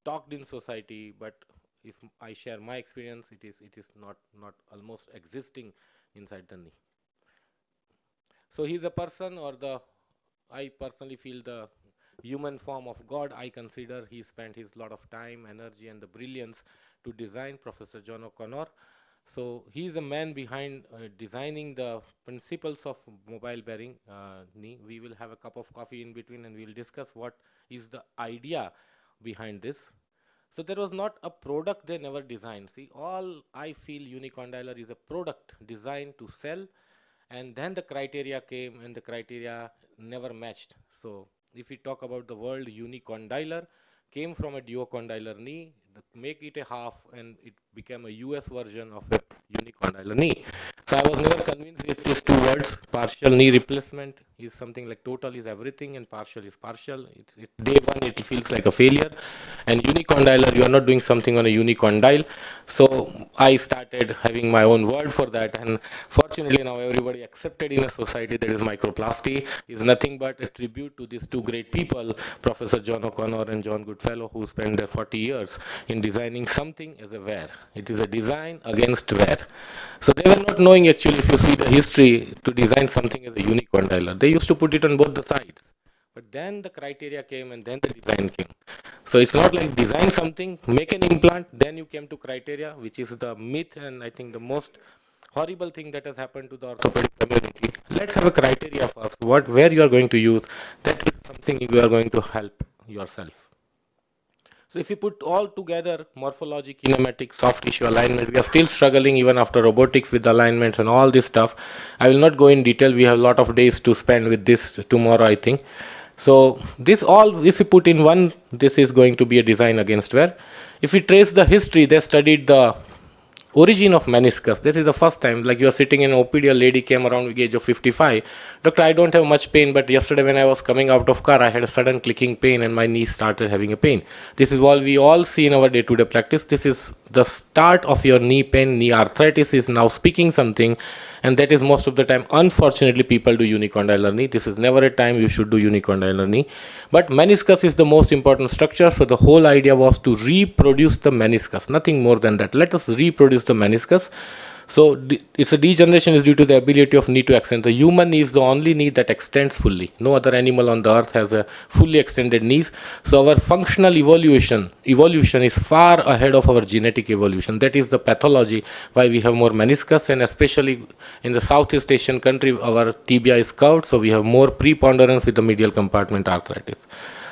talked in society, but if I share my experience, it is not almost existing inside the knee. So he's a person, or the I personally feel the human form of God. I consider he spent his lot of time, energy, and the brilliance to design Professor John O'Connor. So he is a man behind designing the principles of mobile bearing knee. We will have a cup of coffee in between and we'll discuss what is the idea behind this. So there was not a product they never designed. See, all I feel unicondylar is a product designed to sell, and then the criteria came and the criteria never matched. So if we talk about the word unicondylar, came from a duocondylar knee, make it a half, and it became a US version of a unicondylar knee. So I was never convinced with these two words. Partial knee replacement is something like total is everything and partial is partial. Day one it feels like a failure, and unicondylar, you are not doing something on a unicondyle. So I started having my own word for that, and fortunately now everybody accepted in a society that is microplasty is nothing but a tribute to these two great people, Professor John O'Connor and John Goodfellow, who spent their 40 years in designing something as a wear. It is a design against wear. So they were not knowing, actually, if you see the history, to design something as a unicondylar. They used to put it on both the sides. But then the criteria came and then the design came. So it's not like design something, make an implant, then you came to criteria, which is the myth and I think the most horrible thing that has happened to the orthopedic community. Let's have a criteria first, where you are going to use. That is something you are going to help yourself. So if you put all together, morphology, kinematic, soft tissue alignment, we are still struggling even after robotics with alignments and all this stuff. I will not go in detail. We have a lot of days to spend with this tomorrow, I think. So this all, if you put in one, this is going to be a design against wear. If we trace the history, they studied the origin of meniscus. This is the first time, like you are sitting in OPD, a lady came around with the age of 55. Doctor, I don't have much pain, but yesterday when I was coming out of car, I had a sudden clicking pain and my knee started having a pain. This is what we all see in our day-to-day practice. This is the start of your knee pain. Knee arthritis is now speaking something, and that is most of the time, unfortunately, people do unicondylar knee. This is never a time you should do unicondylar knee. But meniscus is the most important structure, so the whole idea was to reproduce the meniscus, nothing more than that. Let us reproduce the meniscus. So it's a degeneration is due to the ability of knee to extend. The human knee is the only knee that extends fully. No other animal on the earth has a fully extended knees. So our functional evolution is far ahead of our genetic evolution. That is the pathology why we have more meniscus, and especially in the Southeast Asian country, our tibia is curved, so we have more preponderance with the medial compartment arthritis.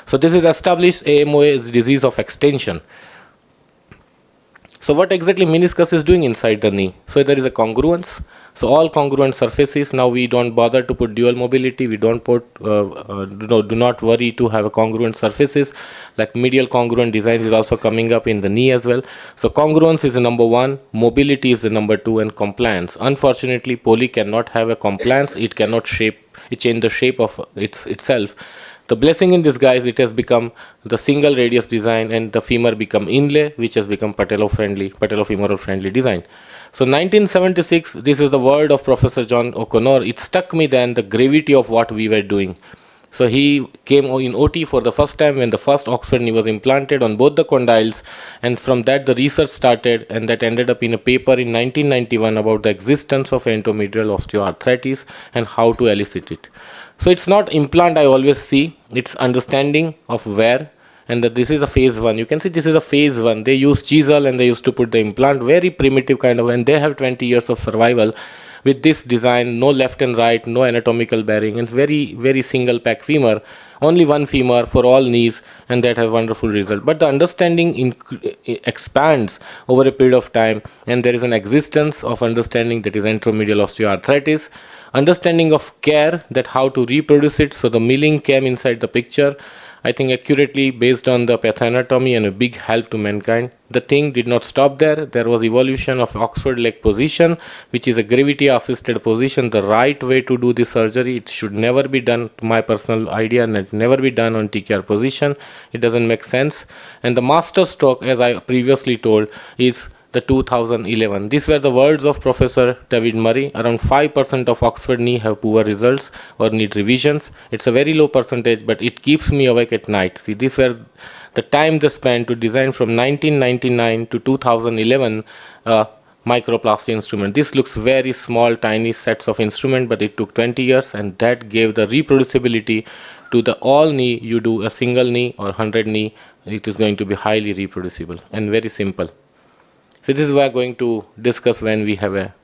So this is established. AMOA is disease of extension. So what exactly meniscus is doing inside the knee? So there is a congruence. So all congruent surfaces, now we don't bother to put dual mobility. We don't put, do not worry to have a congruent surfaces. Like medial congruent design is also coming up in the knee as well. So congruence is the number one, mobility is the number two, and compliance. Unfortunately, poly cannot have a compliance. It cannot change the shape of itself. The blessing in disguise, it has become the single radius design, and the femur become inlay, which has become patellofemoral friendly design. So 1976, this is the word of Professor John O'Connor. It struck me then, the gravity of what we were doing. So he came in OT for the first time when the first Oxford knee was implanted on both the condyles, and from that the research started, and that ended up in a paper in 1991 about the existence of entomedial osteoarthritis and how to elicit it. So it's not implant I always see, it's understanding of wear, and that this is a phase one. You can see this is a phase one. They use chisel and they used to put the implant, very primitive kind of, and they have 20 years of survival with this design. No left and right, no anatomical bearing, and very, very single pack femur, only one femur for all knees, and that have wonderful result. But the understanding expands over a period of time, and there is an existence of understanding that is entomedial osteoarthritis, understanding of care, that how to reproduce it. So the milling came inside the picture, I think accurately based on the pathanatomy, and a big help to mankind. The thing did not stop there. There was evolution of Oxford leg position, which is a gravity assisted position, the right way to do the surgery. It should never be done, to my personal idea, and it never be done on TKR position. It doesn't make sense. And the master stroke, as I previously told, is the 2011. These were the words of Professor David Murray. Around 5% of Oxford knee have poor results or need revisions. It's a very low percentage, but it keeps me awake at night. See, these were the time they spent to design from 1999 to 2011 microplasty instrument. This looks very small, tiny sets of instrument, but it took 20 years, and that gave the reproducibility to the all knee. You do a single knee or 100 knee, it is going to be highly reproducible and very simple. So this is what we are going to discuss when we have a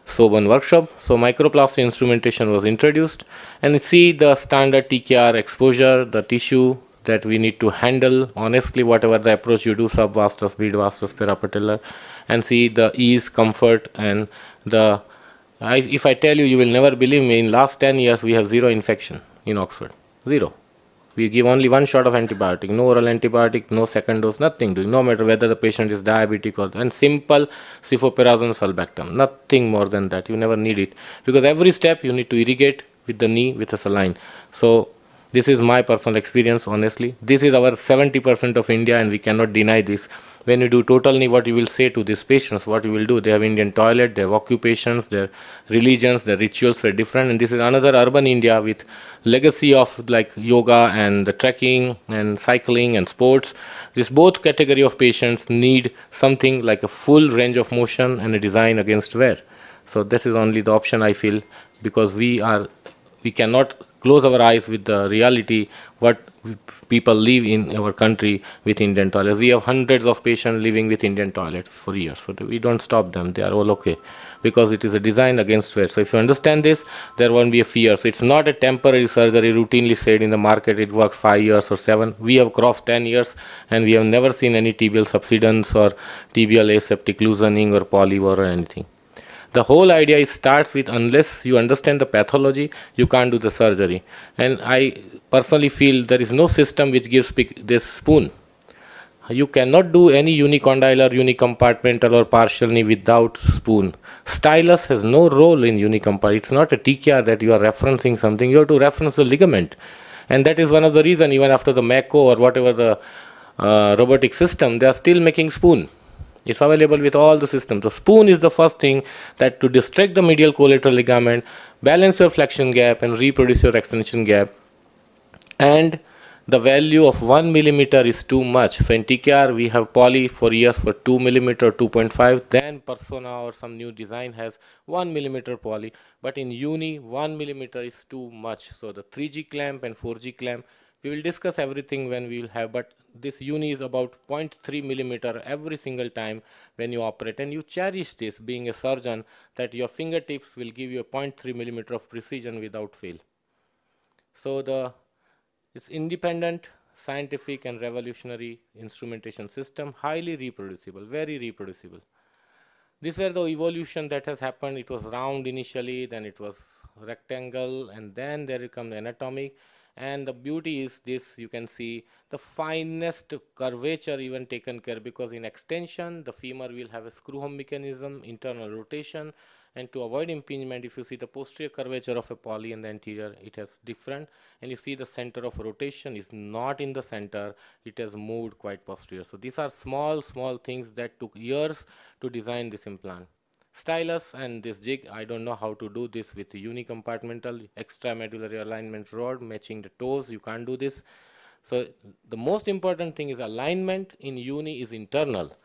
SO1 workshop. So microplasty instrumentation was introduced, and see the standard TKR exposure, the tissue that we need to handle honestly, whatever the approach you do, subvastus, midvastus, parapatellar, and see the ease, comfort, and the if I tell you, you will never believe me, in last 10 years we have zero infection in Oxford. Zero. We give only one shot of antibiotic, no oral antibiotic, no second dose, nothing doing, no matter whether the patient is diabetic or, and simple cefoperazone sulbactam, nothing more than that. You never need it, because every step you need to irrigate with the knee with a saline. So this is my personal experience, honestly. This is our 70% of India, and we cannot deny this. When you do total knee, what you will say to these patients, what you will do, they have Indian toilet, they have occupations, their religions, their rituals were different, and this is another urban India with legacy of like yoga and the trekking and cycling and sports. This both category of patients need something like a full range of motion and a design against wear. So this is only the option I feel, because we cannot close our eyes with the reality what people live in our country with Indian toilets. We have hundreds of patients living with Indian toilets for years, so we don't stop them. They are all okay, because it is a design against wear. So if you understand this, there won't be a fear. So it's not a temporary surgery routinely said in the market it works 5 years or 7. We have crossed 10 years, and we have never seen any tibial subsidence or tibial aseptic loosening or polyvore or anything. The whole idea starts with, unless you understand the pathology, you can't do the surgery. And I personally feel there is no system which gives this spoon. You cannot do any unicondylar, unicompartmental or partial knee without spoon. Stylus has no role in unicompartmental. It's not a TKR that you are referencing something. You have to reference the ligament. And that is one of the reasons, even after the Mako or whatever the robotic system, they are still making spoon. It's available with all the systems. The spoon is the first thing that to distract the medial collateral ligament, balance your flexion gap and reproduce your extension gap. And the value of 1 millimeter is too much. So in TKR, we have poly for years for 2 millimeter, 2.5. Then Persona or some new design has 1 millimeter poly. But in uni, 1 millimeter is too much. So the 3G clamp and 4G clamp, we will discuss everything when we will have, but this uni is about 0.3 millimeter every single time when you operate, and you cherish this being a surgeon, that your fingertips will give you a 0.3 millimeter of precision without fail. So it's independent, scientific and revolutionary instrumentation system, highly reproducible, very reproducible. These were the evolution that has happened. It was round initially, then it was rectangle, and then there comes the anatomic. And the beauty is this, you can see the finest curvature even taken care, because in extension the femur will have a screw home mechanism, internal rotation, and to avoid impingement, if you see the posterior curvature of a poly and the anterior, it has different, and you see the center of rotation is not in the center, it has moved quite posterior. So these are small things that took years to design this implant. Stylus and this jig, I don't know how to do this with unicompartmental extramedullary alignment rod matching the toes. You can't do this. So the most important thing is alignment in uni is internal.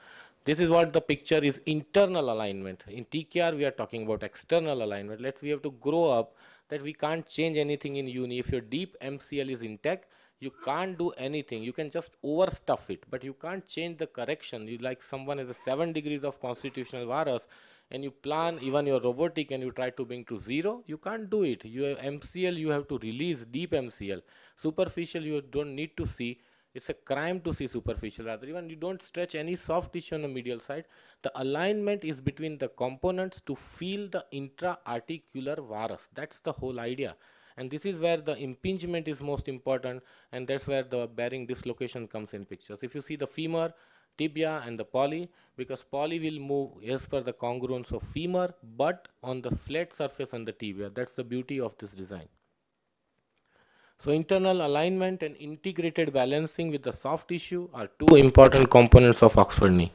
This is what the picture is, internal alignment. In TKR we are talking about external alignment. We have to grow up that we can't change anything in uni. If your deep MCL is intact, you can't do anything. You can just overstuff it, but you can't change the correction. You like someone has a 7 degrees of constitutional varus, and you plan even your robotic and you try to bring to 0, you can't do it. You have MCL, you have to release deep MCL. Superficial, you don't need to see. It's a crime to see superficial. Rather, even you don't stretch any soft tissue on the medial side. The alignment is between the components to feel the intra-articular varus. That's the whole idea. And this is where the impingement is most important, and that's where the bearing dislocation comes in pictures. If you see the femur, tibia and the poly, because poly will move as per the congruence of femur, but on the flat surface on the tibia. That's the beauty of this design. So internal alignment and integrated balancing with the soft tissue are two important components of Oxford knee.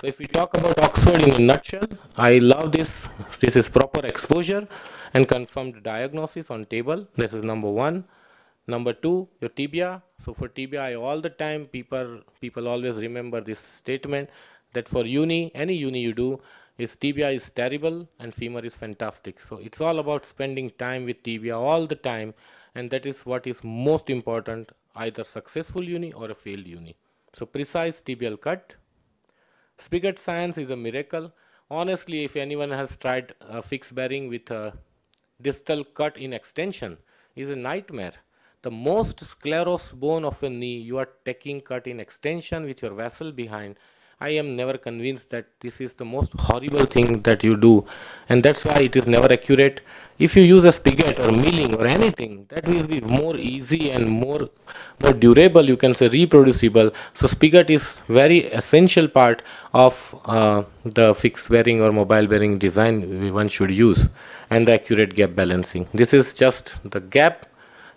So if we talk about Oxford in a nutshell, I love this. This is proper exposure and confirmed diagnosis on table. This is number one. Number two, your tibia. So for tibia, all the time people always remember this statement that for uni, any uni you do, is tibia is terrible and femur is fantastic. So it's all about spending time with tibia all the time, and that is what is most important, either successful uni or a failed uni. So precise tibial cut. Spigot science is a miracle. Honestly, if anyone has tried a fixed bearing with a distal cut in extension, is a nightmare. The most sclerosed bone of a knee, you are taking cut in extension with your vessel behind. I am never convinced that this is the most horrible thing that you do, and that's why it is never accurate. If you use a spigot or milling or anything, that will be more easy and more durable, you can say reproducible. So spigot is very essential part of the fixed bearing or mobile bearing design one should use, and the accurate gap balancing. This is just the gap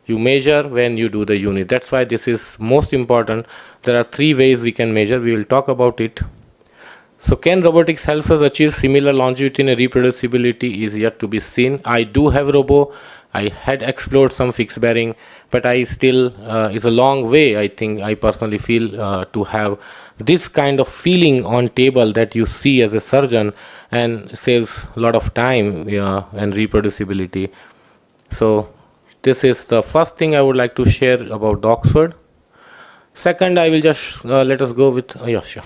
you measure when you do the unit. That's why this is most important. There are three ways we can measure. We will talk about it. So can robotics help us achieve similar longevity and reproducibility is yet to be seen. I do have robo. I had explored some fixed bearing, but I still is a long way. I think I personally feel to have this kind of feeling on table that you see as a surgeon, and saves a lot of time and reproducibility. So this is the first thing I would like to share about the Oxford. Second, I will just let us go with yeah, sure.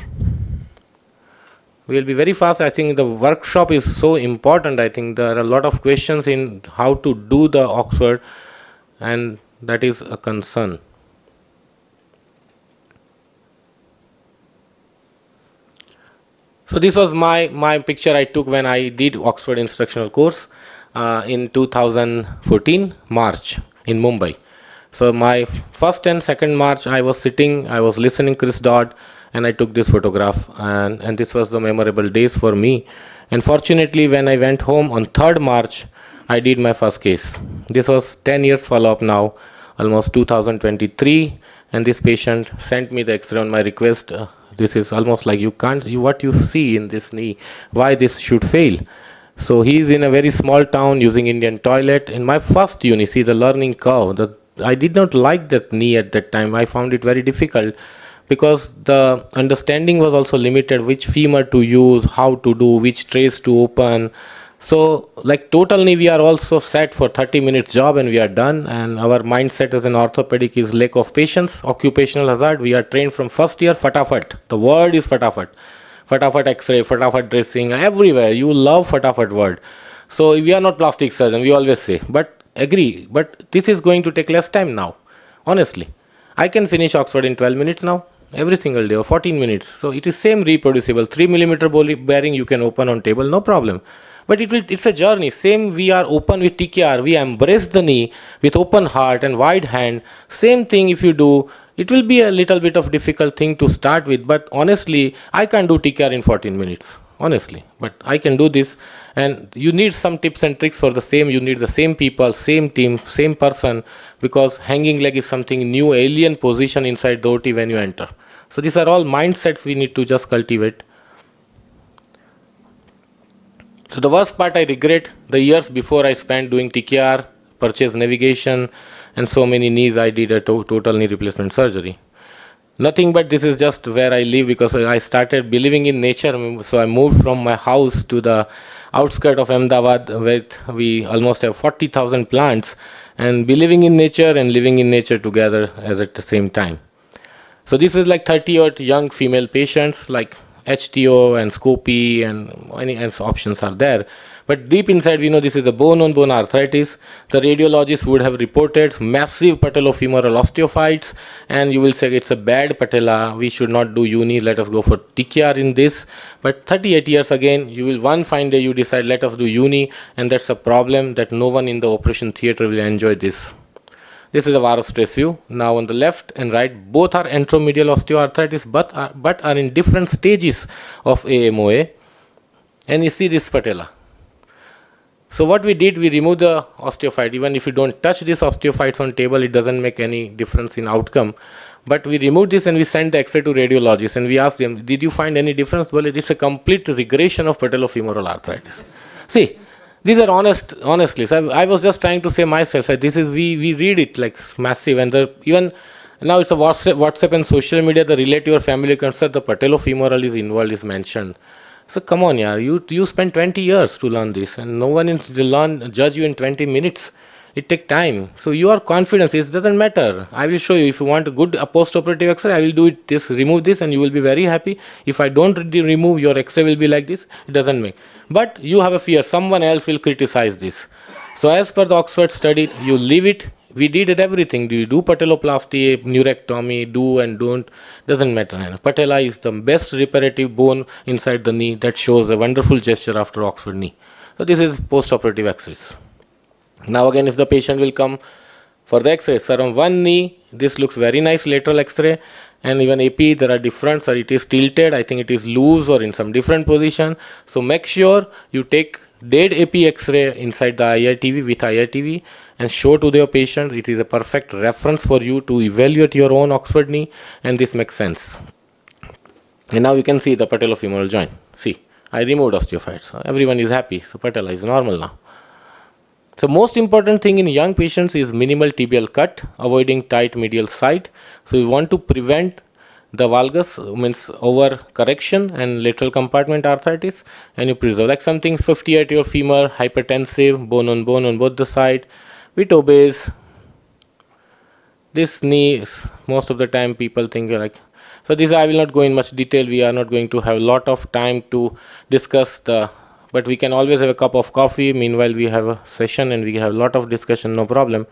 We will be very fast. I think the workshop is so important. I think there are a lot of questions in how to do the Oxford, and that is a concern. So this was my picture I took when I did Oxford instructional course in 2014 March in Mumbai. So my first and second March I was sitting, I was listening Chris Dodd, and I took this photograph, and this was the memorable days for me. And fortunately, when I went home on 3rd March, I did my first case. This was 10 years follow-up now, almost 2023, and this patient sent me the X-ray on my request. This is almost like what you see in this knee, why this should fail. So he is in a very small town using Indian toilet. In my first uni, see the learning curve, I did not like that knee at that time. I found it very difficult because the understanding was also limited, which femur to use, how to do, which trace to open. So like total knee, we are also set for 30 minutes job and we are done. And our mindset as an orthopedic is lack of patience, occupational hazard. We are trained from first year, fatafat. The word is fatafat. Fatafat X-ray, fatafat dressing, everywhere. You love fatafat word. So we are not plastic surgeon, we always say. But agree, but this is going to take less time now. Honestly, I can finish Oxford in 12 minutes now, every single day, or 14 minutes. So it is same reproducible. 3 millimeter bearing you can open on table, no problem. But it's a journey. Same, we are open with TKR. We embrace the knee with open heart and wide hand. Same thing if you do. It will be a little bit of difficult thing to start with, but honestly, I can't do TKR in 14 minutes, honestly. But I can do this, and you need some tips and tricks for the same. You need the same people, same team, same person, because hanging leg is something new, alien position inside the OT when you enter. So these are all mindsets we need to just cultivate. So the worst part I regret, the years before I spent doing TKR, purchase navigation, and so many knees I did a total knee replacement surgery. Nothing but this is just where I live, because I started believing in nature. So I moved from my house to the outskirts of Ahmedabad, where we almost have 40,000 plants, and believing in nature and living in nature together as at the same time. So this is like 30-odd young female patients, like HTO and Scopy and options are there. But deep inside, we know this is the bone-on-bone arthritis. The radiologist would have reported massive patellofemoral osteophytes, and you will say it's a bad patella. We should not do uni. Let us go for TKR in this. But 38 years again, you will one fine day you decide let us do uni, and that's a problem that no one in the operation theater will enjoy this. This is a varus stress view. Now on the left and right, both are anteromedial osteoarthritis, but are in different stages of AMOA. And you see this patella. So what we did, we removed the osteophyte. Even if you don't touch these osteophytes on table, it doesn't make any difference in outcome. But we removed this and we sent the X-ray to radiologists and we asked them, did you find any difference? Well, it is a complete regression of patellofemoral arthritis. See, these are honestly. So I was just trying to say myself that this is, we read it like massive, and even now it's a WhatsApp and social media, the relative or family concern, the patellofemoral is involved, is mentioned. So come on, yeah, you spend 20 years to learn this, and no one is to judge you in 20 minutes. It takes time. So your confidence, it doesn't matter. I will show you. If you want a good post-operative X-ray, I will do it. This, remove this, and you will be very happy. If I don't remove, your X-ray will be like this. It doesn't make. But you have a fear. Someone else will criticize this. So as per the Oxford study, you leave it. We did everything. Do you do patelloplasty, neurectomy, do and don't? Doesn't matter. Patella is the best reparative bone inside the knee that shows a wonderful gesture after Oxford knee. So this is post-operative X-rays. Now again, if the patient will come for the X-rays, sir, on one knee, this looks very nice lateral X-ray, and even AP, there are different, sir, it is tilted, I think it is loose or in some different position. So make sure you take dead AP X-ray inside the IRTV with IRTV and show to your patient. It is a perfect reference for you to evaluate your own Oxford knee, and this makes sense. And now you can see the patellofemoral joint. See, I removed osteophytes. Everyone is happy, so patella is normal now. So most important thing in young patients is minimal tibial cut, avoiding tight medial side. So we want to prevent the valgus, means over correction and lateral compartment arthritis, and you preserve like something 50 at your femur, hypertensive, bone on both the side, with obese. This knee is, most of the time people think like, so this I will not go in much detail. We are not going to have a lot of time to discuss the, but we can always have a cup of coffee. Meanwhile, we have a session and we have a lot of discussion, no problem.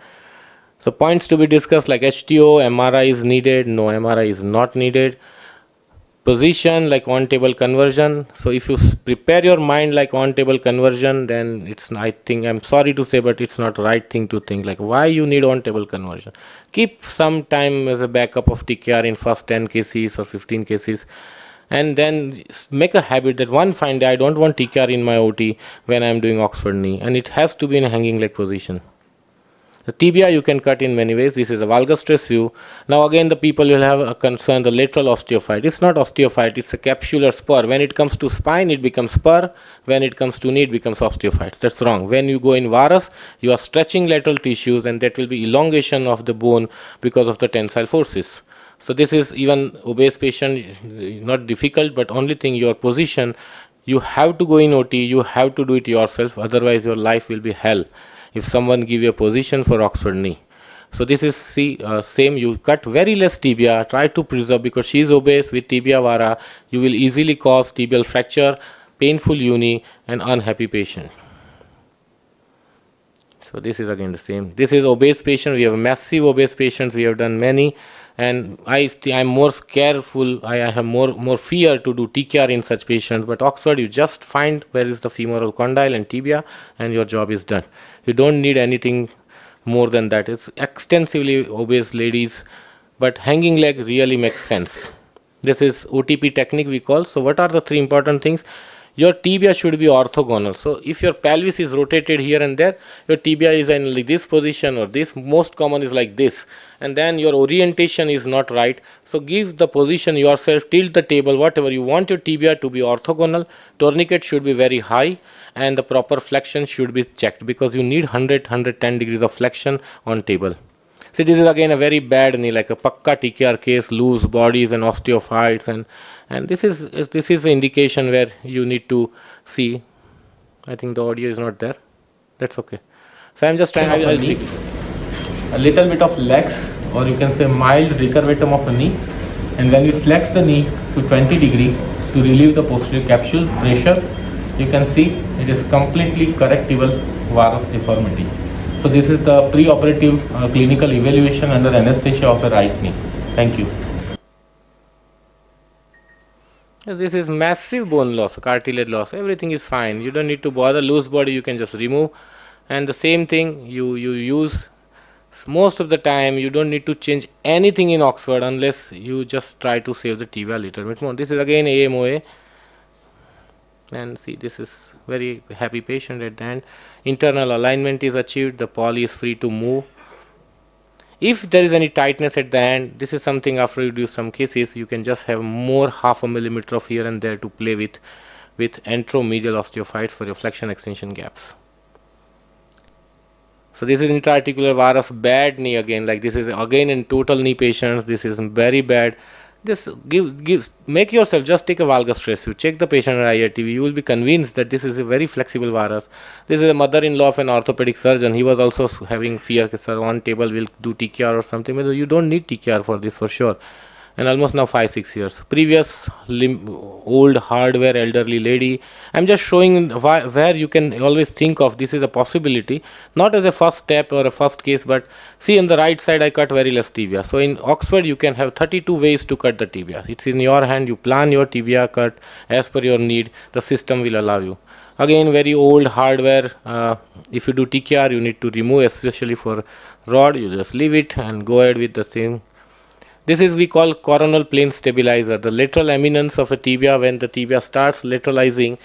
So points to be discussed like HTO, MRI is needed, no MRI is not needed. Position like on-table conversion. So if you prepare your mind like on-table conversion, then it's, I think, I'm sorry to say, but it's not the right thing to think like why you need on-table conversion. Keep some time as a backup of TKR in first 10 cases or 15 cases. And then make a habit that one fine day I don't want TKR in my OT when I am doing Oxford knee, and it has to be in a hanging leg position. The tibia you can cut in many ways. This is a valgus stress view. Now again the people will have a concern, the lateral osteophyte. It's not osteophyte, it's a capsular spur. When it comes to spine, it becomes spur. When it comes to knee, it becomes osteophytes. That's wrong. When you go in varus, you are stretching lateral tissues, and that will be elongation of the bone because of the tensile forces. So this is even obese patient, not difficult, but only thing your position, you have to go in OT, you have to do it yourself, otherwise your life will be hell if someone give you a position for Oxford knee. So this is, see, same, you cut very less tibia, try to preserve, because she is obese with tibia vara, you will easily cause tibial fracture, painful uni, and unhappy patient. So this is again the same. This is obese patient, we have massive obese patients, we have done many. And I'm more careful, I have more fear to do TKR in such patients. But Oxford, you just find where is the femoral condyle and tibia, and your job is done. You don't need anything more than that. It's extensively obese ladies, but hanging leg really makes sense. This is OTP technique we call. So what are the three important things? Your tibia should be orthogonal. So if your pelvis is rotated here and there, your tibia is in this position or this, most common is like this, and then your orientation is not right. So give the position yourself, tilt the table, whatever you want your tibia to be orthogonal. Tourniquet should be very high, and the proper flexion should be checked, because you need 110 degrees of flexion on table. See, this is again a very bad knee, like a pakka TKR case, loose bodies and osteophytes, and this is the indication where you need to see. I think the audio is not there. That's okay. So I'm just trying. I'll speak. A little bit of legs, or you can say mild recurvatum of a knee, and when we flex the knee to 20 degree to relieve the posterior capsule pressure, you can see it is completely correctable varus deformity. So this is the pre-operative clinical evaluation under anesthesia of the right knee. Thank you. Yes, this is massive bone loss, cartilage loss. Everything is fine. You don't need to bother. Loose body you can just remove. And the same thing you use. Most of the time you don't need to change anything in Oxford unless you just try to save the tibia a little bit more. This is again AMOA. And see, this is very happy patient at the end. Internal alignment is achieved, the poly is free to move. If there is any tightness at the end, this is something after you do some cases, you can just have more half a millimeter of here and there to play with anteromedial osteophytes for your flexion extension gaps. So this is intra-articular varus, bad knee again, like this is again in total knee patients, this is very bad. Just make yourself, just take a valgus stress, you check the patient on IRTV, you will be convinced that this is a very flexible varus. This is a mother-in-law of an orthopedic surgeon, he was also having fear, sir, on table will do TKR or something, but you don't need TKR for this for sure. And almost now 5-6 years. Previous old hardware elderly lady. I'm just showing where you can always think of this is a possibility, not as a first step or a first case, but see on the right side I cut very less tibia. So in Oxford you can have 32 ways to cut the tibia. It's in your hand, you plan your tibia cut as per your need, the system will allow you. Again, very old hardware. If you do TKR, you need to remove, especially for rod, you just leave it and go ahead with the same. This is we call coronal plane stabilizer. The lateral eminence of a tibia, when the tibia starts lateralizing,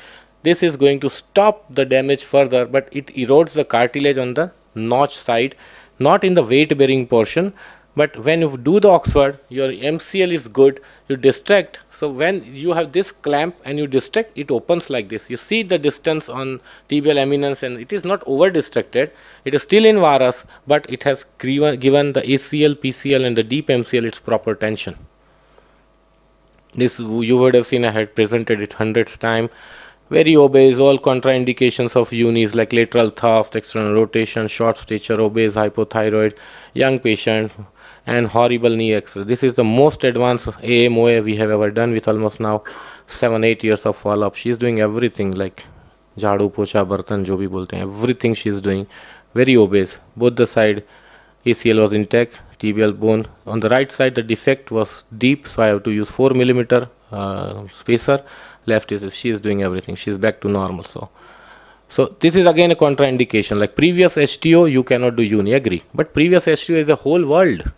this is going to stop the damage further, but it erodes the cartilage on the notch side, not in the weight bearing portion. But when you do the Oxford, your MCL is good, you distract. So when you have this clamp and you distract, it opens like this. You see the distance on tibial eminence, and it is not over distracted. It is still in varus, but it has given the ACL, PCL and the deep MCL its proper tension. This you would have seen, I had presented it hundreds times. Very obese, all contraindications of unis like lateral thrust, external rotation, short stature, obese, hypothyroid, young patient, and horrible knee X-ray. This is the most advanced AMOA we have ever done, with almost now 7-8 years of follow-up. She is doing everything, like jhadu, pocha, bartan, jo bhi bolte hain, everything she is doing. Very obese. Both the side ACL was intact, tibial bone. On the right side the defect was deep, so I have to use 4 millimeter spacer. Left is, she is doing everything. She is back to normal. So this is again a contraindication. Like previous HTO, you cannot do uni, agree. But previous HTO is a whole world.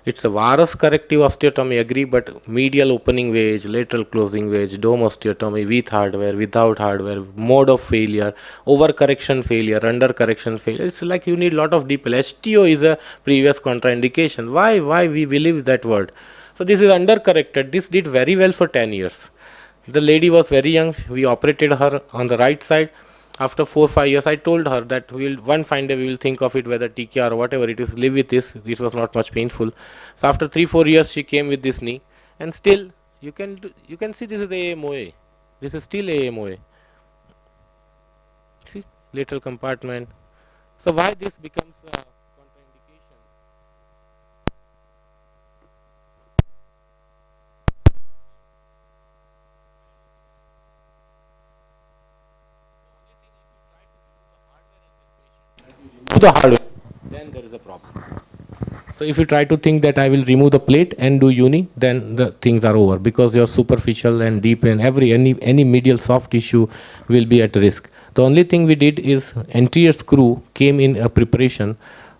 It's a varus corrective osteotomy, agree, but medial opening wedge, lateral closing wedge, dome osteotomy with hardware, without hardware, mode of failure, over correction failure, under correction failure. It's like you need a lot of DeepL. HTO is a previous contraindication. Why we believe that word? So this is under corrected. This did very well for 10 years. The lady was very young. We operated her on the right side. After 4-5 years, I told her that one fine day we will think of it, whether TKR or whatever it is, live with this. This was not much painful. So after 3-4 years, she came with this knee, and still you can see this is AMOA. This is still AMOA. See, lateral compartment. So why this becomes a contraindication? The hardware, then there is a problem. So if you try to think that I will remove the plate and do uni, then the things are over, because your superficial and deep and any medial soft tissue will be at risk. The only thing we did is anterior screw came in a preparation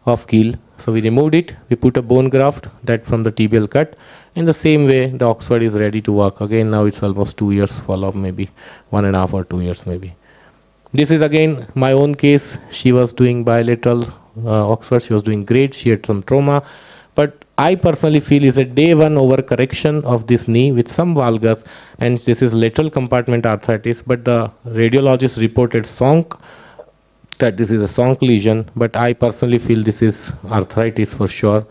of keel. So we removed it, we put a bone graft that from the tibial cut. In the same way, the Oxford is ready to work. Again, now it's almost 2 years follow-up, maybe 1.5 or 2 years maybe. This is again my own case. She was doing bilateral Oxford. She was doing great. She had some trauma. But I personally feel is a day one overcorrection of this knee with some valgus. And this is lateral compartment arthritis. But the radiologist reported SONC, that this is a SONC lesion. But I personally feel this is arthritis for sure.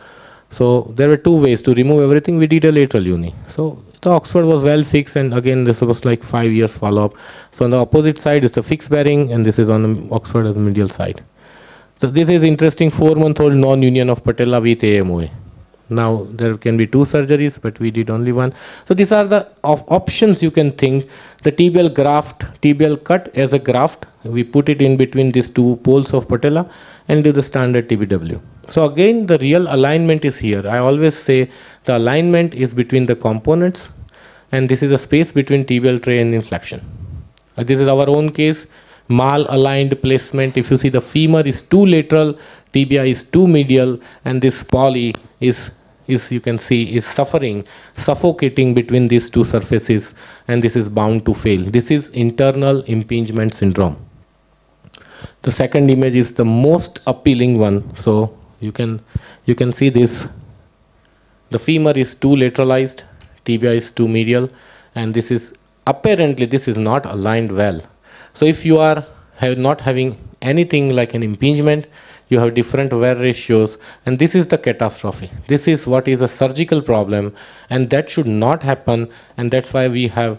So there were 2 ways to remove everything. We did a lateral uni. So the Oxford was well fixed, and again this was like 5 years follow-up. So on the opposite side is the fixed bearing, and this is on the Oxford on the medial side. So this is interesting, 4-month-old non-union of patella with AMOA. Now there can be 2 surgeries, but we did only 1. So these are the options you can think. The tibial graft, tibial cut as a graft, we put it in between these 2 poles of patella and do the standard TBW. So again, the real alignment is here. I always say the alignment is between the components, and this is a space between tibial tray and inflection. This is our own case, mal-aligned placement. If you see, the femur is too lateral, tibia is too medial, and this poly is is, you can see, is suffocating between these two surfaces, and this is bound to fail. This is internal impingement syndrome. The second image is the most appealing one. So you can see this. The femur is too lateralized, tibia is too medial, and this is apparently this is not aligned well. So if you are not having anything like an impingement, you have different wear ratios, and this is the catastrophe. This is what is a surgical problem, and that should not happen, and that's why we have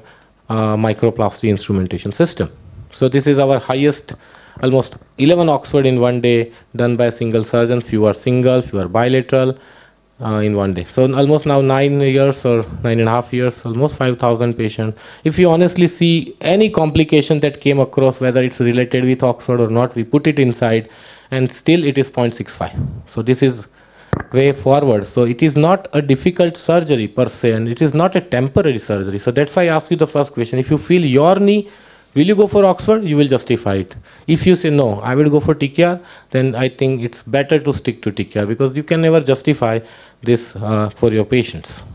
microplasty instrumentation system. So this is our highest, almost 11 Oxford in one day, done by a single surgeon. Few are single, few are bilateral in one day. So almost now 9 years or 9.5 years, almost 5,000 patients. If you honestly see any complication that came across, whether it's related with Oxford or not, we put it inside, and still it is 0.65. So this is way forward. So it is not a difficult surgery per se, and it is not a temporary surgery. So that's why I ask you the first question. If you feel your knee, will you go for Oxford? You will justify it. If you say no, I will go for TKR, then I think it's better to stick to TKR, because you can never justify this for your patients.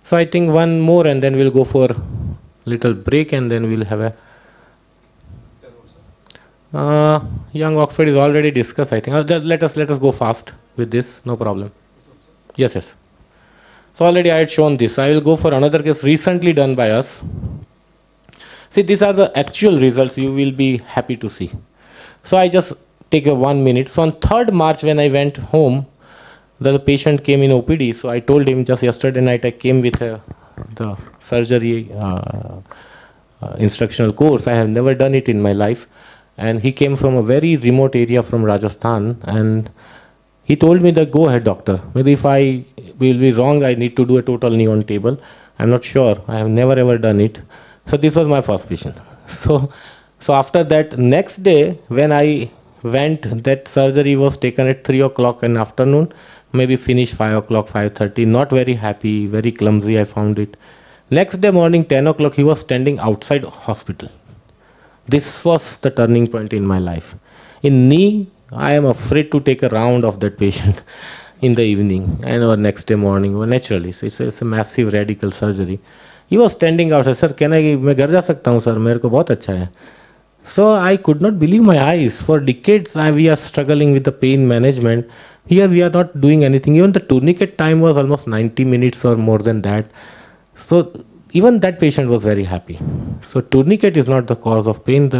So I think one more, and then we'll go for little break, and then we'll have a young Oxford is already discussed, I think. Let us go fast with this, no problem. Yes, yes. So already I had shown this. I will go for another case recently done by us. See, these are the actual results you will be happy to see. So I just take a 1 minute. So on 3rd March when I went home, the patient came in OPD. So I told him just yesterday night I came with the surgery instructional course. I have never done it in my life. And he came from a very remote area from Rajasthan, and he told me that, go ahead doctor, maybe if I will be wrong, I need to do a total knee on table. I'm not sure, I have never ever done it. So this was my first patient. So after that, next day when I went, that surgery was taken at 3 o'clock in the afternoon, maybe finished 5 o'clock, 5:30, not very happy, very clumsy I found it. Next day morning, 10 o'clock, he was standing outside hospital. This was the turning point in my life. In knee, I am afraid to take a round of that patient in the evening and or next day morning, well, naturally. So it's a massive radical surgery. He was standing outside, sir, can I, मैं घर जा सकता हूँ sir, मेरे को बहुत अच्छा है. So I could not believe my eyes. For decades, we are struggling with the pain management. Here we are not doing anything. Even the tourniquet time was almost 90 minutes or more than that. So even that patient was very happy. So tourniquet is not the cause of pain.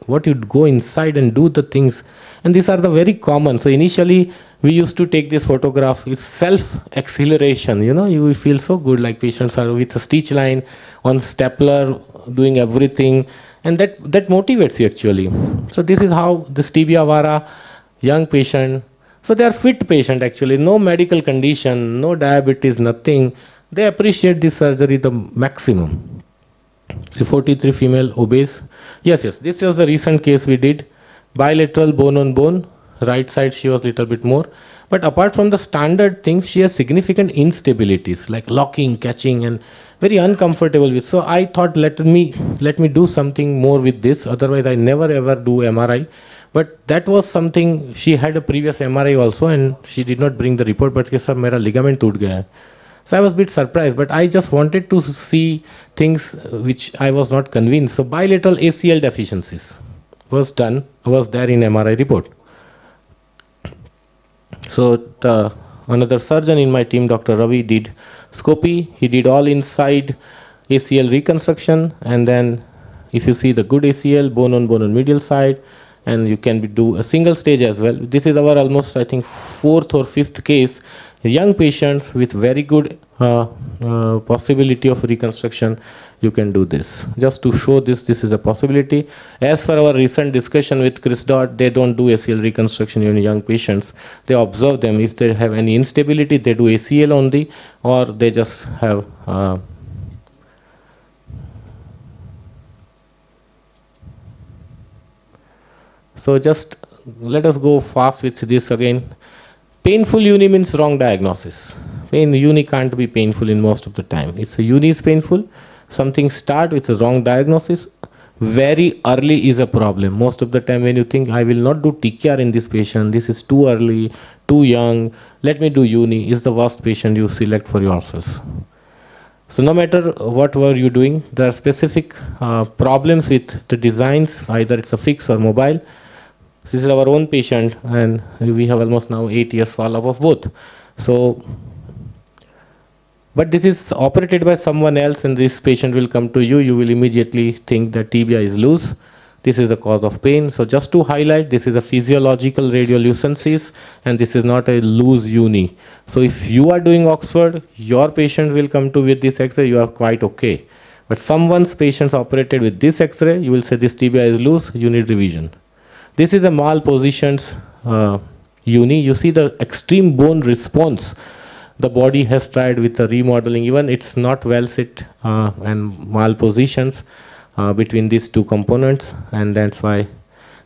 What you go inside and do the things, and these are the very common. So initially we used to take this photograph. It's self-acceleration. You know, you feel so good, like patients are with a stitch line on stapler, doing everything, and that motivates you actually. So this is how this tibia vara, young patient. So they are fit patient actually, no medical condition, no diabetes, nothing. They appreciate this surgery the maximum. The 43 female obese. Yes, this was the recent case we did. Bilateral bone on bone. Right side she was little bit more. But apart from the standard things, she has significant instabilities like locking, catching, and very uncomfortable with. So I thought let me do something more with this. Otherwise I never ever do MRI. But that was something, she had a previous MRI also and she did not bring the report, but sir, mera ligament toot gaya hai. So I was a bit surprised, but I just wanted to see things which I was not convinced. So bilateral ACL deficiencies was there in MRI report. So another surgeon in my team, Dr. Ravi, did scopy. He did all inside ACL reconstruction, and then if you see the good ACL, bone on medial side, and you can do a single stage as well. This is our almost, I think, 4th or 5th case. Young patients with very good possibility of reconstruction, you can do this. Just to show this is a possibility. As for our recent discussion with Chris Dodd, they don't do ACL reconstruction in young patients. They observe them. If they have any instability, they do ACL only, or they just have so just let us go fast with this again. Painful uni means wrong diagnosis. Uni can't be painful in most of the time. It's a uni is painful. Something start with a wrong diagnosis. Very early is a problem. Most of the time when you think I will not do TKR in this patient, this is too early, too young, let me do uni, is the worst patient you select for yourself. So no matter what were you doing, there are specific problems with the designs, either it's a fixed or mobile. This is our own patient, and we have almost now 8 years follow-up of both. So, but this is operated by someone else, and this patient will come to you. You will immediately think that tibia is loose. This is the cause of pain. So just to highlight, this is a physiological radiolucencies, and this is not a loose uni. So if you are doing Oxford, your patient will come to with this X-ray, you are quite okay. But someone's patients operated with this X-ray, you will say this tibia is loose, you need revision. This is a malpositioned uni. You see the extreme bone response. The body has tried with the remodeling, even it's not well sit and malpositions between these two components, and that's why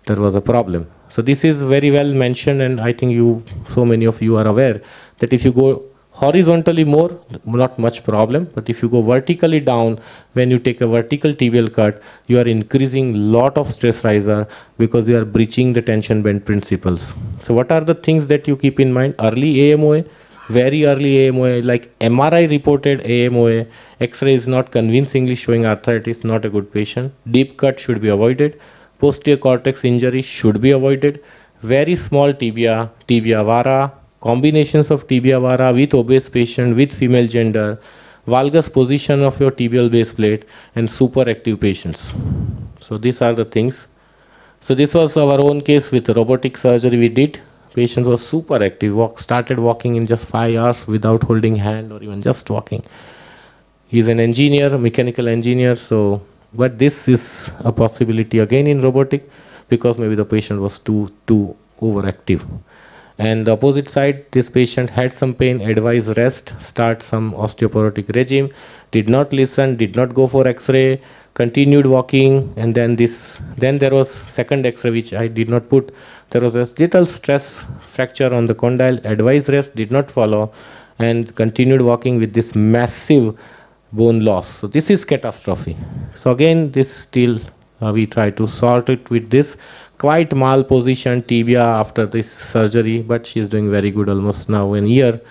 there was a problem. So this is very well mentioned, and I think so many of you are aware that if you go horizontally more, not much problem, but if you go vertically down, when you take a vertical tibial cut, you are increasing lot of stress riser because you are breaching the tension bend principles. So what are the things that you keep in mind? Early AMOA, very early AMOA, like MRI reported AMOA, X-ray is not convincingly showing arthritis, not a good patient. Deep cut should be avoided. Posterior cortex injury should be avoided. Very small tibia, tibia vara, combinations of tibia vara with obese patient, with female gender, valgus position of your tibial base plate, and super active patients. So these are the things. So this was our own case with robotic surgery we did. Patient was super active, started walking in just 5 hours without holding hand or even just walking. He's an engineer, mechanical engineer, so, but this is a possibility again in robotic because maybe the patient was too overactive. And the opposite side, this patient had some pain, advised rest, start some osteoporotic regime, did not listen, did not go for X-ray, continued walking, and then there was second X-ray which I did not put. There was a little stress fracture on the condyle, advised rest, did not follow, and continued walking with this massive bone loss. So this is catastrophe. So again, this still we try to sort it with this quite malpositioned tibia after this surgery, but she is doing very good almost now in a year.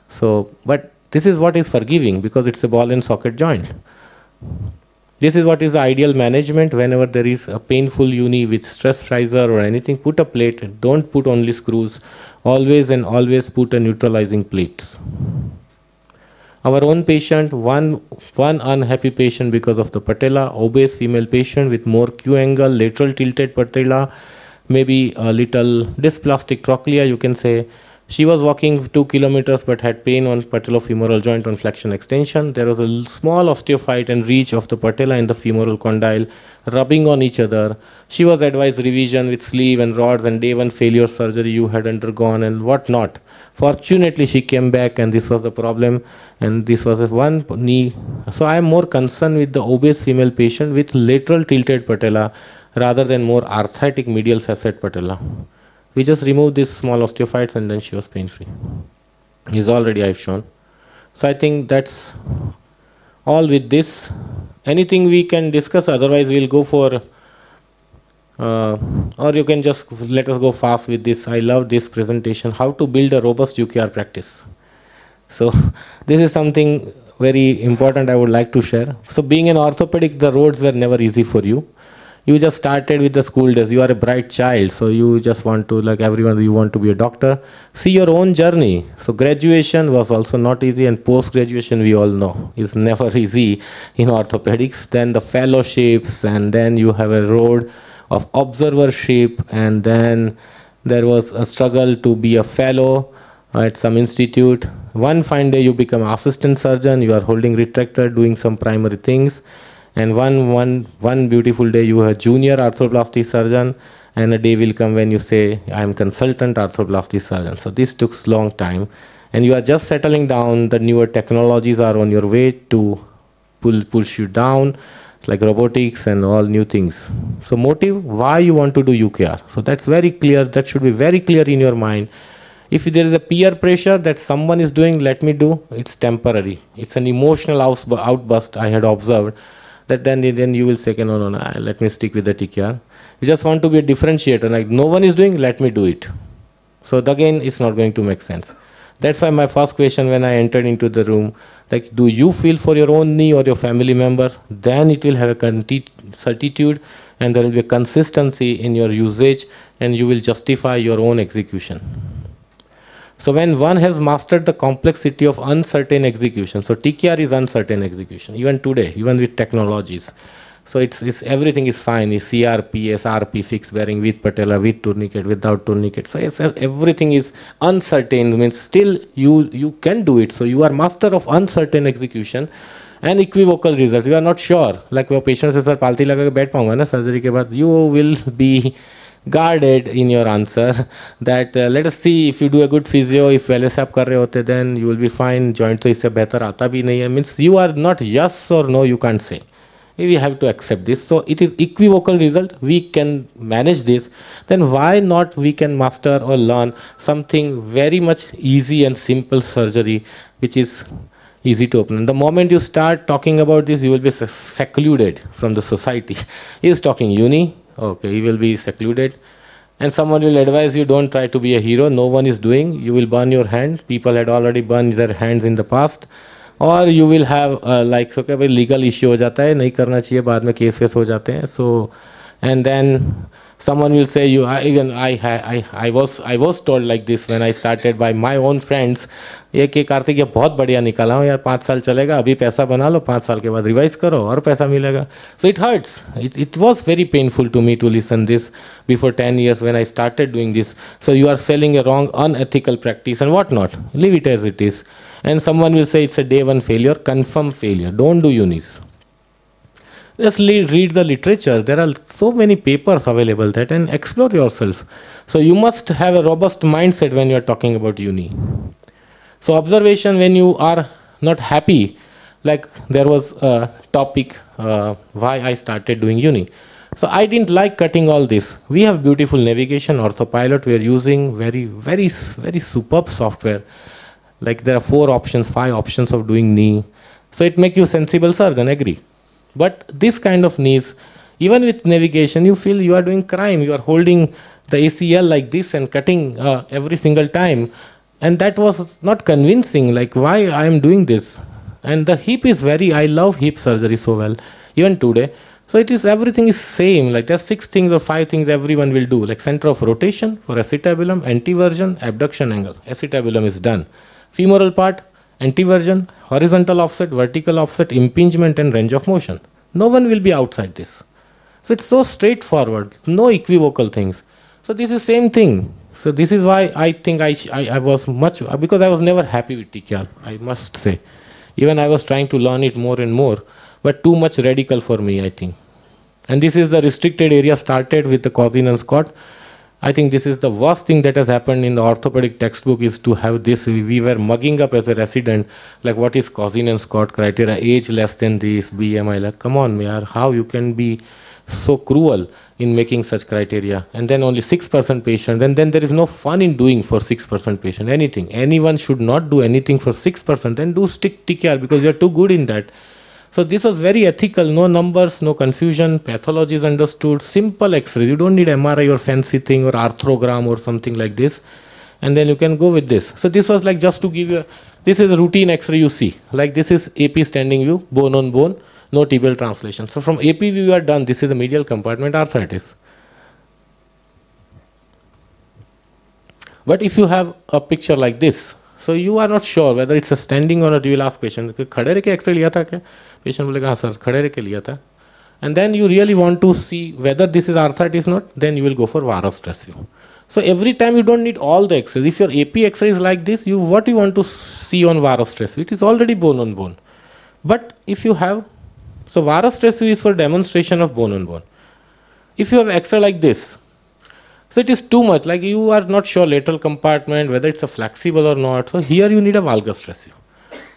So, but this is what is forgiving because it's a ball and socket joint. This is what is the ideal management. Whenever there is a painful uni with stress riser or anything, put a plate. Don't put only screws. Always and always put a neutralizing plates. Our own patient, one unhappy patient because of the patella, obese female patient with more Q angle, lateral tilted patella, maybe a little dysplastic trochlea, you can say. She was walking 2 kilometers but had pain on patellofemoral joint on flexion extension. There was a small osteophyte and reach of the patella and the femoral condyle rubbing on each other. She was advised revision with sleeve and rods and day 1 failure surgery you had undergone and whatnot. Fortunately, she came back and this was the problem, and this was one knee. So I am more concerned with the obese female patient with lateral tilted patella rather than more arthritic medial facet patella. We just removed these small osteophytes and then she was pain-free. Is already I've shown. So I think that's all with this. Anything we can discuss, otherwise we'll go for, or you can just let us go fast with this. I love this presentation, how to build a robust UKR practice. So this is something very important I would like to share. So being an orthopedic, the roads were never easy for you. You just started with the school days. You are a bright child, so you just want to, like everyone, you want to be a doctor. See your own journey. So graduation was also not easy, and post-graduation, we all know, is never easy in orthopedics. Then the fellowships, and then you have a road of observership, and then there was a struggle to be a fellow at some institute. One fine day, you become assistant surgeon. You are holding retractor, doing some primary things. And one beautiful day, you are junior arthroplasty surgeon, and a day will come when you say, I am consultant arthroplasty surgeon. So this took a long time. And you are just settling down. The newer technologies are on your way to push you down. It's like robotics and all new things. So motive, why you want to do UKR. So that's very clear. That should be very clear in your mind. If there is a peer pressure that someone is doing, let me do, it's temporary. It's an emotional outburst I had observed. That then you will say, no, let me stick with the TKR. You just want to be a differentiator. Like no one is doing, let me do it. So again, it's not going to make sense. That's why my first question when I entered into the room, like, do you feel for your own knee or your family member? Then it will have a certitude, and there will be a consistency in your usage, and you will justify your own execution. So when one has mastered the complexity of uncertain execution, so TKR is uncertain execution, even today, even with technologies. So it's everything is fine. It's CRP, SRP, fixed bearing with patella, with tourniquet, without tourniquet. So everything is uncertain. Means still you can do it. So you are master of uncertain execution and equivocal result. You are not sure. Like your patient says, sir, palti laga ke बैठ पाऊंगा ना surgery के बाद. You will be guarded in your answer that let us see if you do a good physio, if पहले से आप कर रहे होते, then you will be fine. Joint तो इससे बेहतर आता भी नहीं है. Means you are not yes or no. You can't say. We have to accept this. So it is equivocal result. We can manage this. Then why not we can master or learn something very much easy and simple surgery, which is easy to open. And the moment you start talking about this, you will be secluded from the society. He is talking uni. Okay, he will be secluded. And someone will advise you, don't try to be a hero. No one is doing. You will burn your hand. People had already burned their hands in the past. और you will have like so क्या भाई legal issue हो जाता है, नहीं करना चाहिए, बाद में केसेस हो जाते हैं. So and then someone will say you even I was told like this when I started by my own friends, ये कि कार्तिक ये बहुत बढ़िया निकाला हूँ यार, 5 साल चलेगा, अभी पैसा बना लो, 5 साल के बाद रिवाइज करो और पैसा मिलेगा. So it hurts. It was very painful to me to listen this before 10 years when I started doing this. So you are selling a wrong unethical practice and what not, leave it as it is. And someone will say it's a day one failure, confirm failure, don't do unis. Just read the literature. There are so many papers available that, and explore yourself. So you must have a robust mindset when you are talking about uni. So observation when you are not happy, like there was a topic why I started doing uni. So I didn't like cutting all this. We have beautiful navigation, Orthopilot. We are using very superb software. Like there are 4 options, 5 options of doing knee. So it makes you sensible surgeon, agree. But this kind of knees, even with navigation, you feel you are doing crime. You are holding the ACL like this and cutting every single time. And that was not convincing, like why I am doing this. And the hip is I love hip surgery so well, even today. So it is, everything is same, like there are 6 things or 5 things everyone will do, like center of rotation for acetabulum, anteversion, abduction angle. Acetabulum is done. Femoral part, anteversion, horizontal offset, vertical offset, impingement and range of motion. No one will be outside this. So it's so straightforward, no equivocal things. So this is same thing. So this is why I think I was much, because I was never happy with TKR, I must say. Even I was trying to learn it more and more, but too much radical for me, I think. And this is the restricted area started with the Cousin and Scott. I think this is the worst thing that has happened in the orthopedic textbook, is to have this. We were mugging up as a resident, like what is Cousin and Scott criteria, age less than this, BMI, like come on, man, how you can be so cruel in making such criteria. And then only 6% patient, and then there is no fun in doing for 6% patient, anything. Anyone should not do anything for 6%, then do stick TKR because you are too good in that. So this was very ethical, no numbers, no confusion, pathology is understood, simple x-rays. You don't need MRI or fancy thing or arthrogram or something like this. And then you can go with this. So this was like just to give you, this is a routine x-ray you see. Like this is AP standing view, bone on bone, no tibial translation. So from AP view you are done. This is the medial compartment arthritis. But if you have a picture like this, so you are not sure whether it's a standing or not, you will ask patient, खड़े रह के x-ray लिया था क्या? Patient बोलेगा हाँ sir खड़े रह के लिया था. And then you really want to see whether this is arthritis or not, then you will go for varus stress view. So every time you don't need all the x-rays. If your AP x-ray is like this, what you want to see on varus stress view? It is already bone on bone. But if you have, so varus stress view is for demonstration of bone on bone. If you have x-ray like this, so it is too much, like you are not sure lateral compartment, whether it's a flexible or not. So here you need a valgus stress view.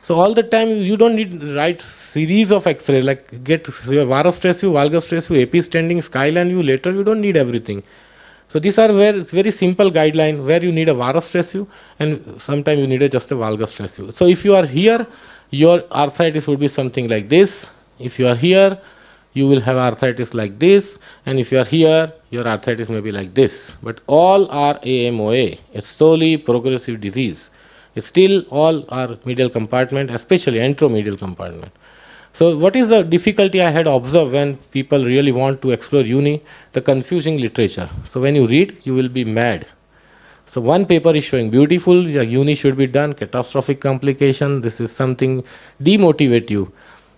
So all the time you don't need right series of x-ray, like get your varus stress view, valgus stress view, AP standing, skyline view, lateral, you don't need everything. So these are very simple guideline where you need a varus stress view and sometimes you need just a valgus stress view. So if you are here, your arthritis would be something like this. If you are here, you will have arthritis like this, and if you are here, your arthritis may be like this. But all are AMOA, it's solely progressive disease. It's still all are medial compartment, especially anteromedial compartment. So what is the difficulty I had observed when people really want to explore uni? The confusing literature. So when you read, you will be mad. So one paper is showing beautiful, uni should be done, catastrophic complication, this is something demotivate you.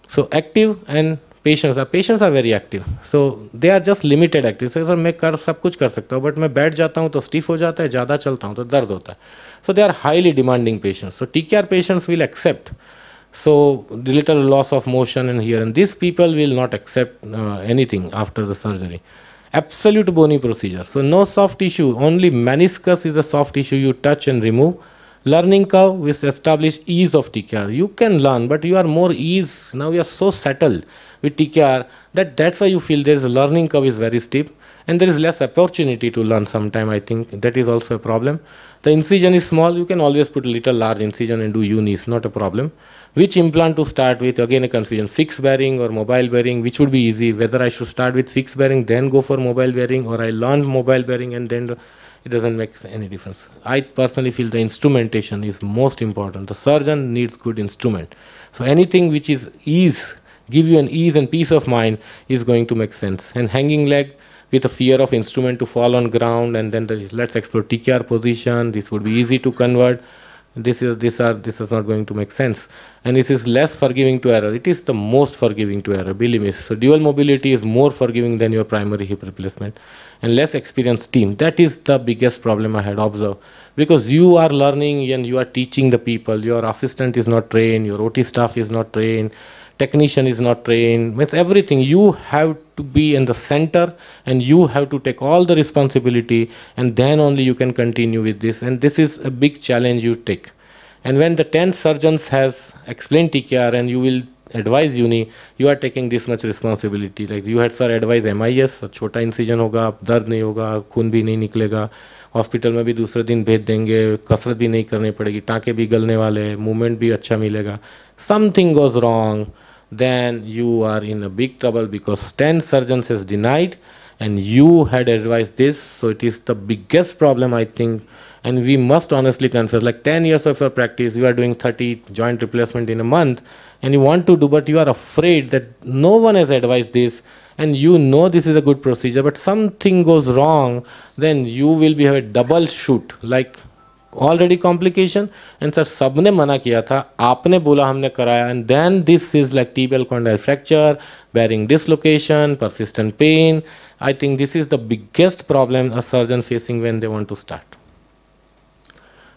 So active and patients are very active. So they are just limited active. So sir मैं कर सब कुछ कर सकता हूँ, but मैं बैठ जाता हूँ तो stiff हो जाता है, ज़्यादा चलता हूँ तो दर्द होता है. So they are highly demanding patients. So TKR patients will accept. So the little loss of motion and here, and these people will not accept anything after the surgery. Absolute bony procedure. So no soft tissue, only meniscus is a soft tissue you touch and remove. Learning curve will establish ease of TKR. You can learn, but you are more ease. Now you are so settled with TKR that's why you feel there is a learning curve is very steep, and there is less opportunity to learn sometime. I think that is also a problem. The incision is small. You can always put a little large incision and do unis, not a problem. Which implant to start with? Again a confusion. Fixed bearing or mobile bearing, which would be easy? Whether I should start with fixed bearing, then go for mobile bearing, or I learn mobile bearing and then it doesn't make any difference. I personally feel the instrumentation is most important. The surgeon needs good instrument. So anything which is ease, give you an ease and peace of mind is going to make sense. And hanging leg with a fear of instrument to fall on ground, and then let's explore TKR position. This would be easy to convert. This is not going to make sense, and this is less forgiving to error. It is the most forgiving to error, believe me. So dual mobility is more forgiving than your primary hip replacement, and less experienced team. That is the biggest problem I had observed, because you are learning and you are teaching the people. Your assistant is not trained, your OT staff is not trained, technician is not trained. Means everything. You have to be in the center, and you have to take all the responsibility, and then only you can continue with this. And this is a big challenge you take. And when the 10 surgeons has explained TKR and you will advise uni, you are taking this much responsibility. Like you had sir advise MIS, छोटा incision होगा, दर्द नहीं होगा, खून भी नहीं निकलेगा, hospital में भी दूसरे दिन भेज देंगे, कसरत भी नहीं करनी पड़ेगी, टाँके भी गलने वाले, मूवमेंट भी अच्छा मिलेगा. Something goes wrong, then you are in a big trouble, because 10 surgeons has denied and you had advised this. So it is the biggest problem, I think, and we must honestly confess, like 10 years of your practice, you are doing 30 joint replacement in a month, and you want to do, but you are afraid that no one has advised this, and you know this is a good procedure, but something goes wrong, then you will be have a double shoot, like already complication, and sir सबने मना किया था, आपने बोला हमने कराया, and then this is like tibial condyle fracture, bearing dislocation, persistent pain. I think this is the biggest problem a surgeon facing when they want to start.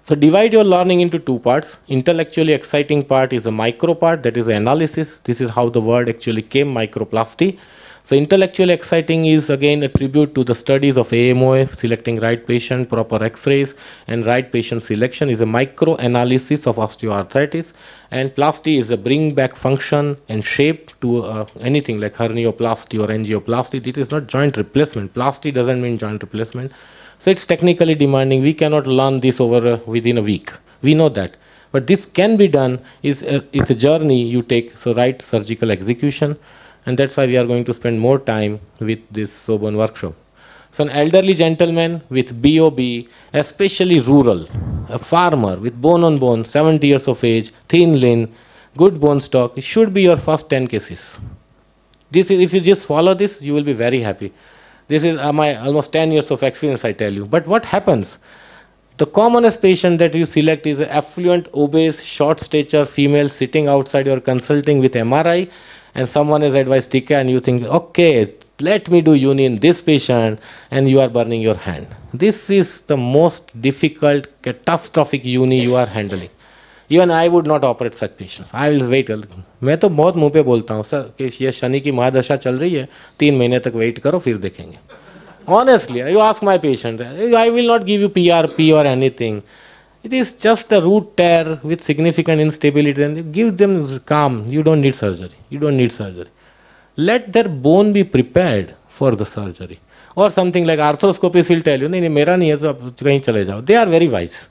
So divide your learning into two parts. Intellectually exciting part is a micro part, that is analysis. This is how the word actually came, microplasty. So intellectually exciting is again a tribute to the studies of AMOA, selecting right patient, proper x-rays, and right patient selection is a micro-analysis of osteoarthritis. And plasty is a bring back function and shape to anything like hernioplasty or angioplasty. It is not joint replacement. Plasty doesn't mean joint replacement. So it's technically demanding. We cannot learn this over within a week. We know that. But this can be done. It's a journey you take. So right surgical execution. And that's why we are going to spend more time with this Sobon workshop. So an elderly gentleman with BOB, especially rural, a farmer with bone on bone, 70 years of age, thin lean, good bone stock, it should be your first 10 cases. This is, if you just follow this, you will be very happy. This is my almost 10 years of experience, I tell you. But what happens? The commonest patient that you select is an affluent, obese, short stature female sitting outside your consulting with MRI, and someone has advised TK, and you think, okay, let me do uni in this patient, and you are burning your hand. This is the most difficult, catastrophic uni you are handling. Even I would not operate such patients. I will wait. मैं तो बहुत मुंह पे बोलता हूँ sir कि ये शनि की महादशा चल रही है, 3 महीने तक वेट करो फिर देखेंगे. Honestly, you ask my patient, I will not give you PRP or anything. It is just a root tear with significant instability, and it gives them calm. You don't need surgery. You don't need surgery. Let their bone be prepared for the surgery. Or something like arthroscopists will tell you, नहीं मेरा नहीं है तो आप कहीं चले जाओ. They are very wise.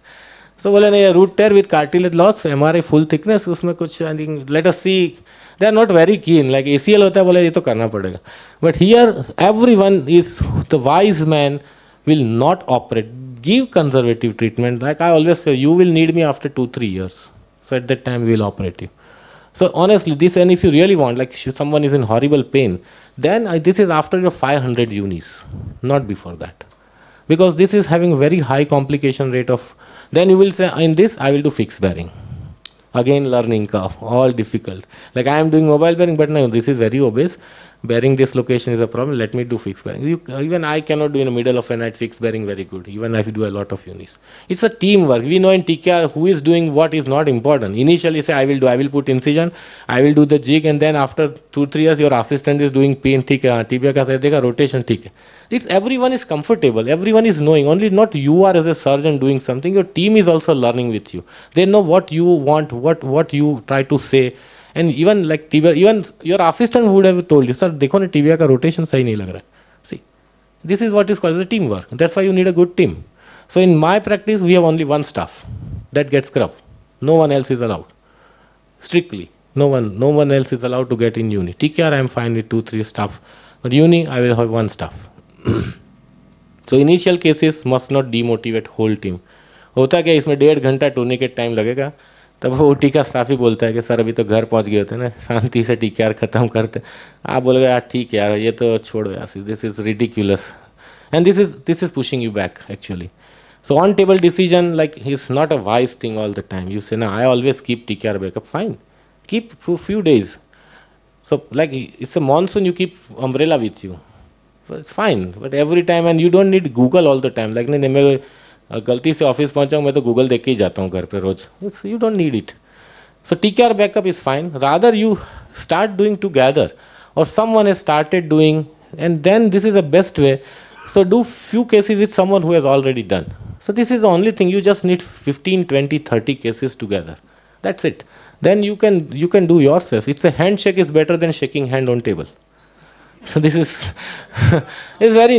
So बोले नहीं root tear with cartilage loss, MRI full thickness, उसमें कुछ I think let us see They are not very keen. Like ACL होता है बोले ये तो करना पड़ेगा. But here everyone is, the wise man will not operate. Give conservative treatment. Like I always say, you will need me after 2-3 years. So at that time we will operate you. So honestly, this, and if you really want, like someone is in horrible pain, then this is after your 500 unis, not before that. Because this is having very high complication rate of, then you will say, in this I will do fixed bearing. Again learning curve, all difficult. Like I am doing mobile bearing, but no, this is very obvious. Bearing dislocation is a problem, let me do fixed bearing. Even I cannot do in the middle of a night fixed bearing very good, even if you do a lot of unis. It's a teamwork. We know in TKR who is doing what is not important. Initially say I will put incision, I will do the jig, and then after 2-3 years your assistant is doing pain, tibia ka side dekha, rotation, it's everyone is comfortable, everyone is knowing, only not you are as a surgeon doing something, your team is also learning with you. They know what you want, what you try to say. And even like tibia, even your assistant would have told you, sir, dekho na tibia ka rotation sahi nahi lag raha hai. See, this is what is called as a teamwork. That's why you need a good team. So in my practice, we have only one staff that gets scrub. No one else is allowed. Strictly, no one else is allowed to get in uni. TKR I am fine with 2-3 staff, but uni I will have one staff. So initial cases must not demotivate whole team. होता क्या इसमें 1.5 घंटा tourniquet time लगेगा, तब वो OT का staff ही बोलता है कि सर अभी तो घर पहुंच गए होते हैं ना, शांति से टीकेआर खत्म करते. आप बोलोगे यार ठीक है यार, ये तो छोड़ो यार, this is ridiculous, and this is pushing you back actually. So on table decision, like, is not a wise thing all the time. You say, no, I always keep TKR backup. Fine, keep for few days. So like it's a monsoon, you keep umbrella with you. It's fine, but every time, and you don't need Google all the time. Like नहीं मैं गलती से office पहुंचा हूँ, मैं तो Google देख के ही जाता हूँ घर पे रोज. You don't need it. So TKR backup is fine. Rather you start doing together, or someone has started doing, and then this is the best way. So do few cases with someone who has already done. So this is the only thing. You just need 15, 20, 30 cases together. That's it. Then you can do yourself. It's a handshake is better than shaking hand on table. So this is it's very,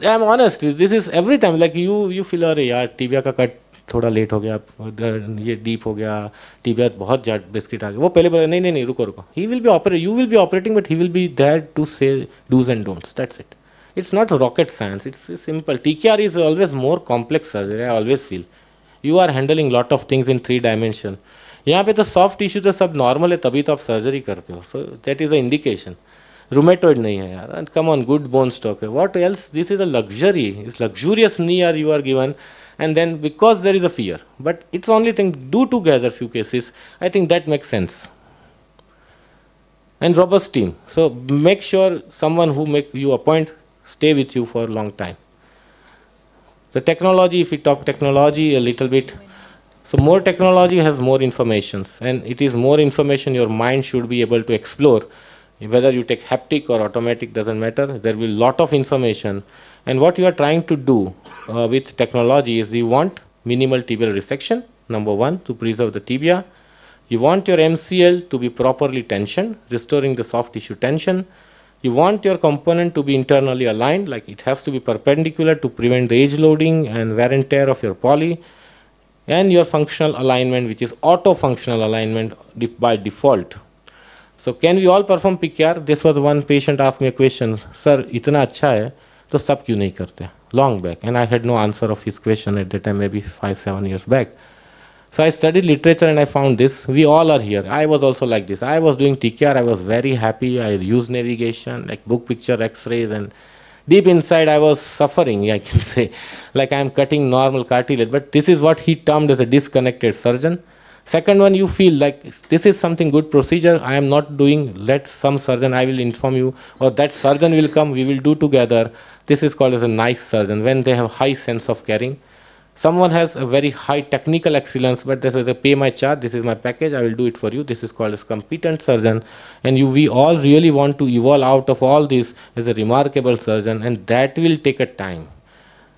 I'm honest, this is every time like you feel अरे यार tibia का cut थोड़ा late हो गया, ये deep हो गया, tibia बहुत जाट बिस्किट आ गया, वो पहले बोले नहीं रुको. He will be operating, you will be operating, but he will be there to say do's and don'ts. That's it. It's not rocket science. It's simple. TKR is always more complex surgery. I always feel you are handling lot of things in 3 dimension. यहाँ पे तो soft tissue तो सब normal है, तभी तो आप surgery करते हो. So that is a indication. Rheumatoid नहीं है यार, come on, good bone stock है. What else? This is a luxury. It's luxurious knee are you are given, and then because there is a fear, but it's only thing, do together few cases. I think that makes sense. And robust team. So make sure someone who make you appoint stay with you for a long time. The technology, if we talk technology a little bit, so more technology has more informations, and it is more information your mind should be able to explore. Whether you take haptic or automatic doesn't matter. There will be lot of information, and what you are trying to do with technology is you want minimal tibial resection, number 1, to preserve the tibia. You want your MCL to be properly tensioned, restoring the soft tissue tension. You want your component to be internally aligned, like it has to be perpendicular to prevent the edge loading and wear and tear of your poly. And your functional alignment, which is auto-functional alignment by default. So can we all perform PKR? This was one patient asked me a question, sir, इतना अच्छा है तो सब क्यों नहीं करते? Long back, and I had no answer of his question at that time, maybe 5-7 years back. So I studied literature and I found this. We all are here. I was also like this. I was doing TKR. I was very happy. I used navigation, like book picture, X-rays, and deep inside I was suffering, I can say, like I am cutting normal cartilage. But this is what he termed as a disconnected surgeon. Second one, you feel like this is something good procedure, I am not doing, let some surgeon, I will inform you, or that surgeon will come, we will do together. This is called as a nice surgeon, when they have high sense of caring. Someone has a very high technical excellence, but they say, they pay my charge, this is my package, I will do it for you. This is called as competent surgeon. And we all really want to evolve out of all this as a remarkable surgeon, and that will take a time.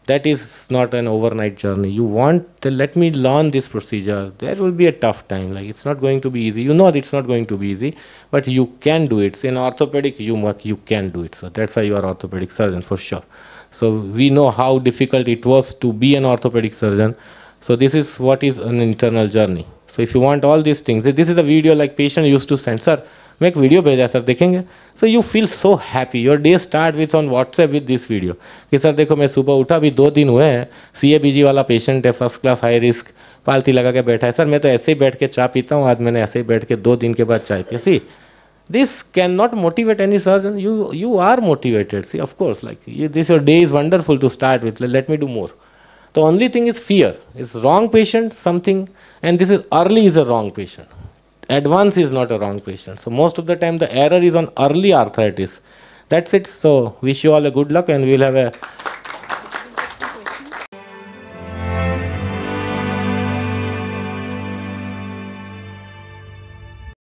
That is not an overnight journey. You want to let me learn this procedure. There will be a tough time. Like it's not going to be easy. You know it's not going to be easy, but you can do it. In orthopedic, you can do it. So that's why you are orthopedic surgeon for sure. So we know how difficult it was to be an orthopedic surgeon. So this is what is an internal journey. So if you want all these things, this is a video like patient used to send, sir, मैं एक video भेजा sir देखेंगे. So you feel so happy. Your day start with on WhatsApp with this video कि sir देखो मैं सुबह उठा, अभी 2 दिन हुए हैं, CABG वाला पेशेंट है, फर्स्ट क्लास हाई रिस्क, पालती लगा के बैठा है. सर मैं तो ऐसे ही बैठ के चाय पीता हूँ, आज मैंने ऐसे ही बैठ के 2 दिन के बाद चाय पी. See this cannot motivate any surgeon. You are motivated. See, of course, like this your day is wonderful to start with. Let me do more. The only thing is fear. It's wrong patient something, and this is early is a wrong patient. Advance is not a wrong patient. So most of the time the error is on early arthritis. That's it. So wish you all a good luck, and we'll have a